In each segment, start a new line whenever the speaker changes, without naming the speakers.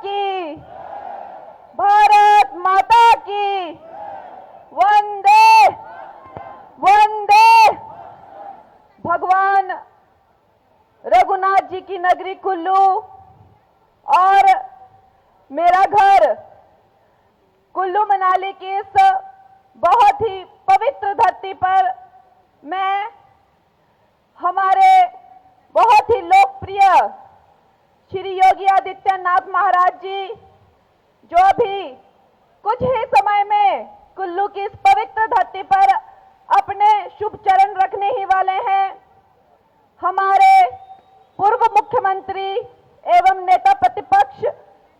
की, भारत माता की, वंदे वंदे। भगवान रघुनाथ जी की नगरी कुल्लू और मेरा घर कुल्लू मनाली की इस बहुत ही पवित्र धरती पर मैं हमारे बहुत ही लोकप्रिय श्री योगी आदित्यनाथ महाराज जी, जो अभी कुछ ही समय में कुल्लू की इस पवित्र धरती पर अपने शुभ चरण रखने ही वाले हैं, हमारे पूर्व मुख्यमंत्री एवं नेता प्रतिपक्ष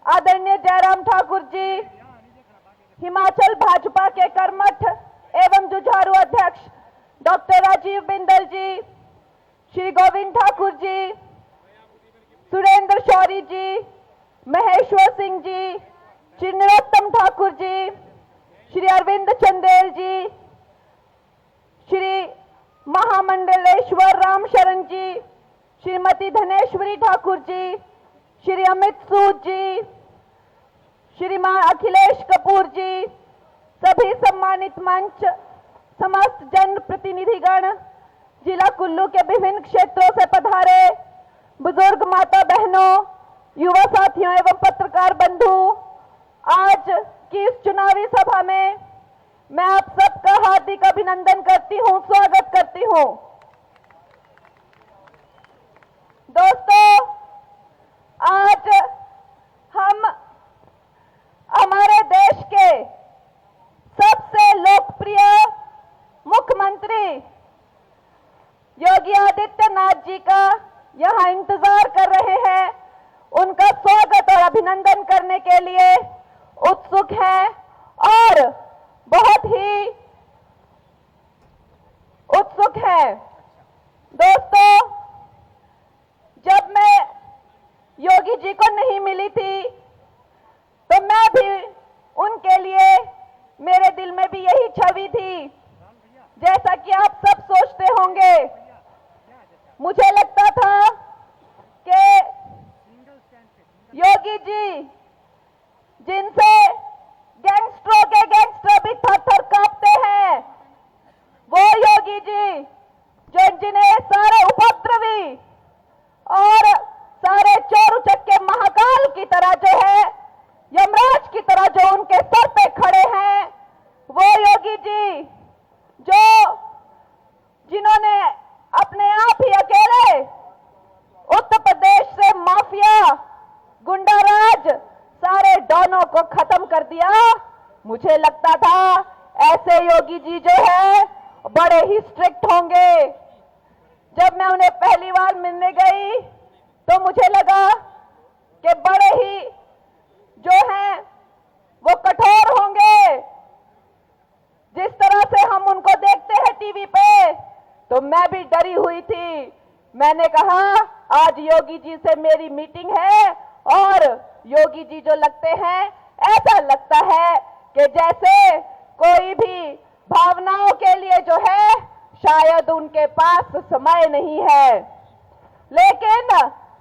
आदरणीय जयराम ठाकुर जी, हिमाचल भाजपा के कर्मठ एवं जुझारू अध्यक्ष डॉक्टर राजीव बिंदल जी, श्री गोविंद ठाकुर जी, सुरेंद्र शौरी जी, महेश्वर सिंह जी, श्री नरोत्तम ठाकुर जी, श्री अरविंद चंदेल जी, श्री महामंडलेश्वर राम शरण जी, श्रीमती धनेश्वरी ठाकुर जी, श्री अमित सूद जी, श्रीमान अखिलेश कपूर जी, सभी सम्मानित मंच, समस्त जन प्रतिनिधिगण, जिला कुल्लू के विभिन्न क्षेत्रों से पधारे बुजुर्ग माता बहनों, युवा साथियों एवं पत्रकार बंधु, आज की इस चुनावी सभा में मैं आप सबका हार्दिक अभिनंदन करती हूं, स्वागत करती हूं। दोस्तों, आज हम हमारे देश के सबसे लोकप्रिय मुख्यमंत्री योगी आदित्यनाथ जी का यहां इंतजार कर रहे हैं। उनका स्वागत और अभिनंदन करने के लिए उत्सुक है और बहुत ही उत्सुक है। दोस्तों, जब मैं योगी जी को नहीं मिली थी तो मैं भी उनके लिए, मेरे दिल में भी यही छवि थी, जैसा कि आप सब सोचते होंगे। मुझे लगता था कि योगी जी, जिनसे गैंगस्टरों के गैंगस्टर भी थर-थर कांपते हैं, वो योगी जी जिन्हें सारे उपद्रवी और सारे चोर उचक्के महाकाल की तरह जो है, यमराज की तरह जो उनके सर पे खड़े हैं, वो योगी जी जिन्होंने अपने आप ही अकेले उत्तर प्रदेश से माफिया, गुंडाराज, सारे डॉनों को खत्म कर दिया। मुझे लगता था ऐसे योगी जी जो है बड़े ही स्ट्रिक्ट होंगे। जब मैं उन्हें पहली बार मिलने गई तो मुझे लगा कि बड़े ही जो हैं वो कठोर होंगे। जिस तरह से हम उनको देखते हैं टीवी पे, तो मैं भी डरी हुई थी। मैंने कहा आज योगी जी से मेरी मीटिंग है और योगी जी जो लगते हैं, ऐसा लगता है कि जैसे कोई भी भावनाओं के लिए जो है शायद उनके पास समय नहीं है। लेकिन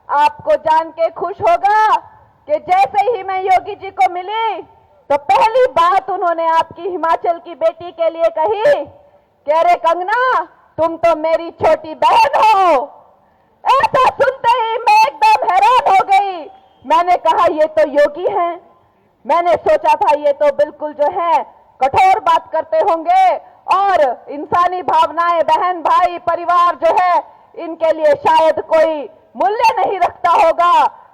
आपको जान के खुश होगा कि जैसे ही मैं योगी जी को मिली तो पहली बात उन्होंने आपकी हिमाचल की बेटी के लिए कही कि अरे कंगना, तुम तो मेरी छोटी बहन हो। ऐसा सुनते ही मैं एकदम हैरान हो गई। मैंने कहा ये तो योगी हैं। मैंने सोचा था ये तो बिल्कुल जो है कठोर बात करते होंगे और इंसानी भावनाएं, बहन भाई परिवार जो है, इनके लिए शायद कोई मूल्य नहीं रखता होगा।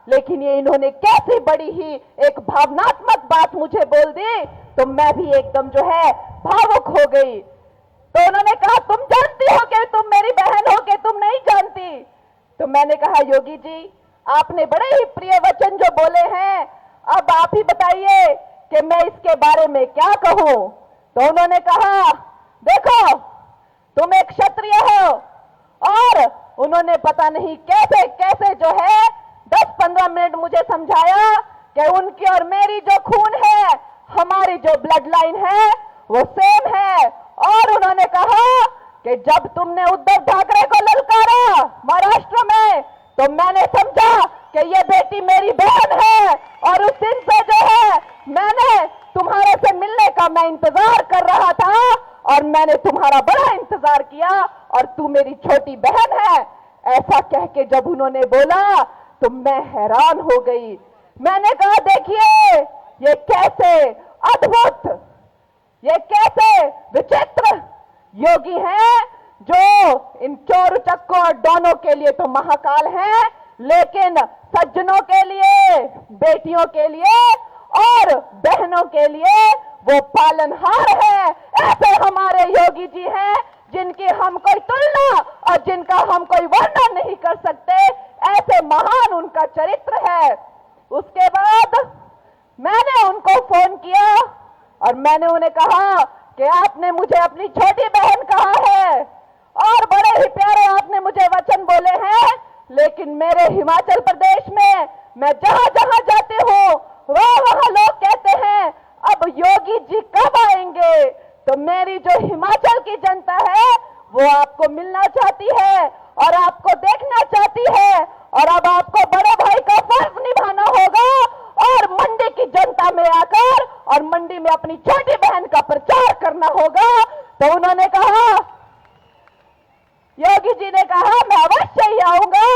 लेकिन ये इन्होंने कैसी बड़ी ही एक भावनात्मक बात मुझे बोल दी, तो मैं भी एकदम जो है भावुक हो गई। तो उन्होंने कहा तुम जानती हो कि तुम मेरी बहन हो कि तुम नहीं जानती? तो मैंने कहा योगी जी, आपने बड़े ही प्रिय वचन जो बोले हैं, अब आप ही बताइए कि मैं इसके बारे में क्या कहूं। तो उन्होंने कहा देखो, तुम एक क्षत्रिय हो। और उन्होंने पता नहीं कैसे कैसे जो है 10-15 मिनट मुझे समझाया कि उनकी और मेरी जो खून है, हमारी जो ब्लड लाइन है वो सेम है। और उन्होंने कहा कि जब तुमने उद्धव ठाकरे को ललकारा महाराष्ट्र में, तो मैंने समझा कि ये बेटी मेरी बहन है और उस दिन से जो है मैंने तुम्हारे से मिलने का मैं इंतजार कर रहा था और मैंने तुम्हारा बड़ा इंतजार किया और तू मेरी छोटी बहन है। ऐसा कह के जब उन्होंने बोला तो मैं हैरान हो गई। मैंने कहा देखिए ये कैसे अद्भुत, ये कैसे विचित्र योगी हैं जो इन चोर उचक्कों और डॉनों के लिए तो महाकाल हैं, लेकिन सज्जनों के लिए, बेटियों के लिए और बहनों के लिए वो पालनहार है। ऐसे हमारे योगी जी हैं जिनकी हम कोई तुलना और जिनका हम कोई वर्णन नहीं कर सकते। ऐसे महान उनका चरित्र है। उसके बाद मैंने उनको फोन किया और मैंने उन्हें कहा कि आपने मुझे अपनी छोटी बहन कहा है और बड़े ही प्यारे आपने मुझे वचन बोले हैं, लेकिन मेरे हिमाचल प्रदेश में मैं जहां जहां जाती हूं वहां लोग कहते हैं अब योगी जी कब आएंगे। तो मेरी जो हिमाचल की जनता है वो आपको मिलना चाहती है और आपको देखना चाहती है और अब आपको बड़े भाई का फर्ज निभाना होगा और मंडी की जनता में आकर और मंडी में अपनी छोटी बहन का प्रचार करना होगा। तो उन्होंने कहा, योगी जी ने कहा मैं अवश्य ही आऊंगा,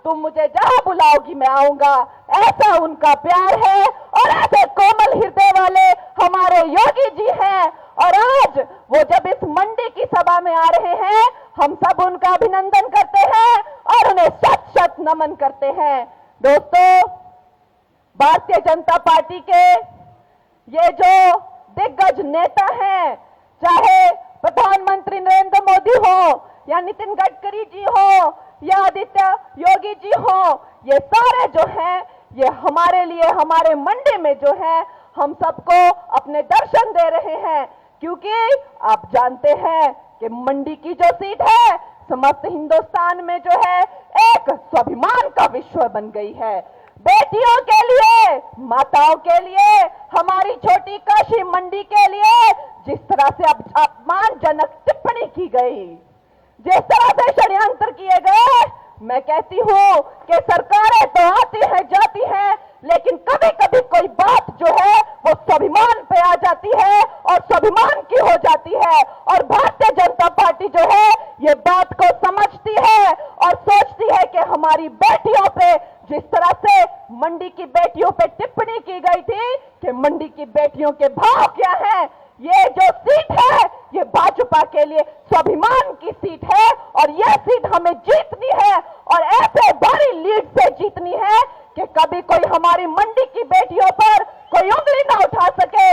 तुम मुझे जहां बुलाओगी मैं आऊंगा। ऐसा उनका प्यार है और ऐसे कोमल हृदय वाले हमारे योगी जी हैं। और आज वो जब इस मंडी की सभा में आ रहे हैं हम सब उनका अभिनंदन करते हैं और उन्हें शत शत नमन करते हैं। दोस्तों, भारतीय जनता पार्टी के ये जो दिग्गज नेता हैं, चाहे प्रधानमंत्री नरेंद्र मोदी हो या नितिन गडकरी जी हो या आदित्य योगी जी हो, ये सारे जो हैं ये हमारे लिए, हमारे मंडी में जो है हम सबको अपने दर्शन दे रहे हैं। क्योंकि आप जानते हैं कि मंडी की जो सीट है समस्त हिंदुस्तान में जो है एक स्वाभिमान का विषय बन गई है। बेटियों के लिए, माताओं के लिए, हमारी छोटी काशी मंडी के लिए जिस तरह से अपमानजनक टिप्पणी की गई, जिस तरह से षड्यंत्र किए गए, मैं कहती हूं कि सरकारें तो आती हैं जाती हैं, लेकिन कभी कभी कोई बात जो है वो स्वाभिमान पे आ जाती है और स्वाभिमान की हो जाती है। और भारतीय जनता पार्टी जो है ये बात को समझती है और सोचती है कि हमारी बेटियों पे जिस तरह से मंडी की बेटियों पे टिप्पणी की गई थी कि मंडी की बेटियों के भाव क्या है, ये जो सीट है ये भाजपा के लिए स्वाभिमान की सीट है और यह सीट हमें जीतनी है और ऐसे बड़ी लीड से जीतनी है कि कभी कोई हमारी मंडी की बेटियों पर कोई उंगली ना उठा सके।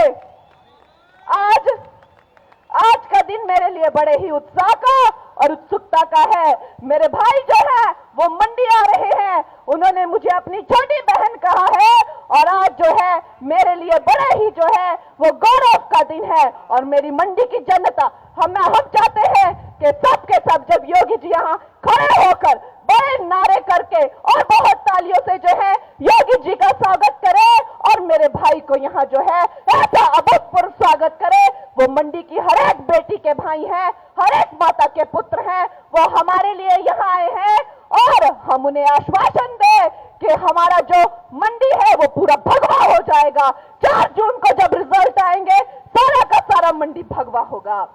आज का दिन मेरे लिए बड़े ही उत्साह का और उत्सुकता का है। मेरे भाई जो है वो मंडी आ रहे हैं, उन्होंने मुझे अपनी छोटी बहन कहा है और आज जो है मेरे लिए बड़े ही जो है वो गौरव का दिन है। और मेरी मंडी की जनता, हम चाहते हैं कि सब के सब जब योगी जी यहाँ खड़े होकर बड़े नारे करके और बहुत तालियों से जो है योगी जी का स्वागत करे और मेरे भाई को यहाँ जो है ऐसा अभूतपूर्व स्वागत करे। वो मंडी की हर एक बेटी के भाई हैं, हर एक माता के पुत्र हैं, वो हमारे लिए यहाँ आए हैं और हम उन्हें आश्वासन दे कि हमारा जो मंडी है वो पूरा भगवा हो जाएगा। 4 जून को जब रिजल्ट आएंगे सारा का सारा मंडी भगवा होगा।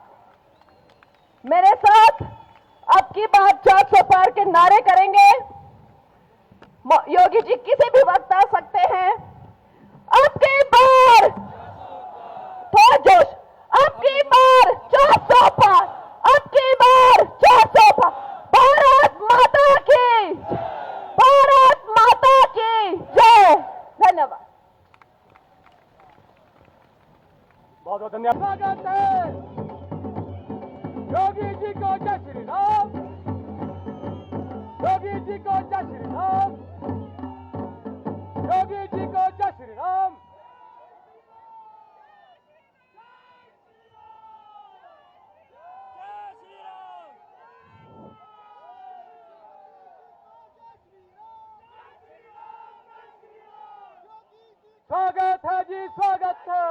मेरे साथ अब की बात 400 पार के नारे करेंगे। योगी जी किसी भी वक्त आ सकते हैं। अब की बार थोड़ा जोश, अब की बार 400 पार, अब की बार 400 पार। भारत माता की, भारत माता की जय। धन्यवाद।
बहुत बहुत धन्यवाद। योगी जी को जय श्री राम, योगी जी को जय श्री राम, योगी जी को जय श्री राम। स्वागत है जी, स्वागत है।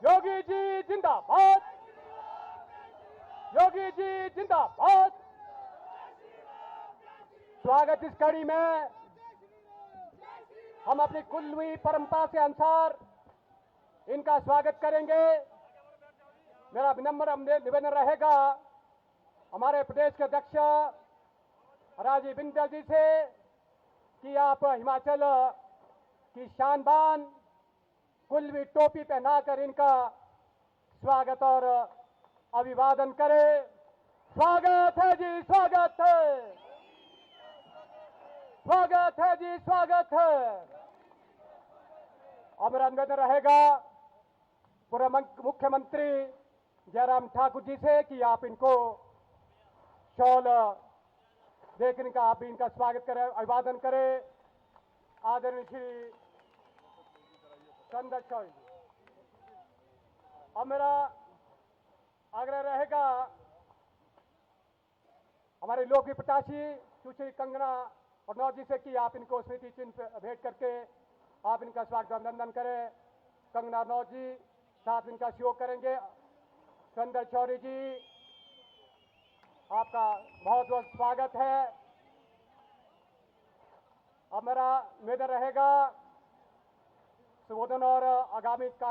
योगी जी जिंदाबाद, योगी जी जिंदाबाद। स्वागत इस कड़ी में हम अपनी कुल्लवी परंपरा से अनुसार इनका स्वागत करेंगे। मेरा विनम्र निवेदन रहेगा हमारे प्रदेश के अध्यक्ष राजीव बिंदल जी से कि आप हिमाचल की शान बान कुल्लवी टोपी पहनाकर इनका स्वागत और अभिवादन करें। स्वागत है जी, स्वागत है, स्वागत है जी, स्वागत है। और मेरा निवेदन रहेगा पूर्व मुख्यमंत्री जयराम ठाकुर जी से कि आप इनको शॉल देकर इनका आप भी इनका स्वागत करें, अभिवादन करें। आदरणीय श्री संदर चौधरी जी। और मेरा आग्रह रहेगा हमारे लोकप्रिय प्रत्याशी सुश्री कंगना रनौत जी से कि आप इनको स्मृति चिन्ह भेंट करके आप इनका स्वागत अभिनंदन करें। कंगना रनौत जी साथ इनका सहयोग करेंगे। संदर चौधरी जी, आपका बहुत बहुत स्वागत है। अब मेरा निवेदन रहेगा संबोधन और आगामी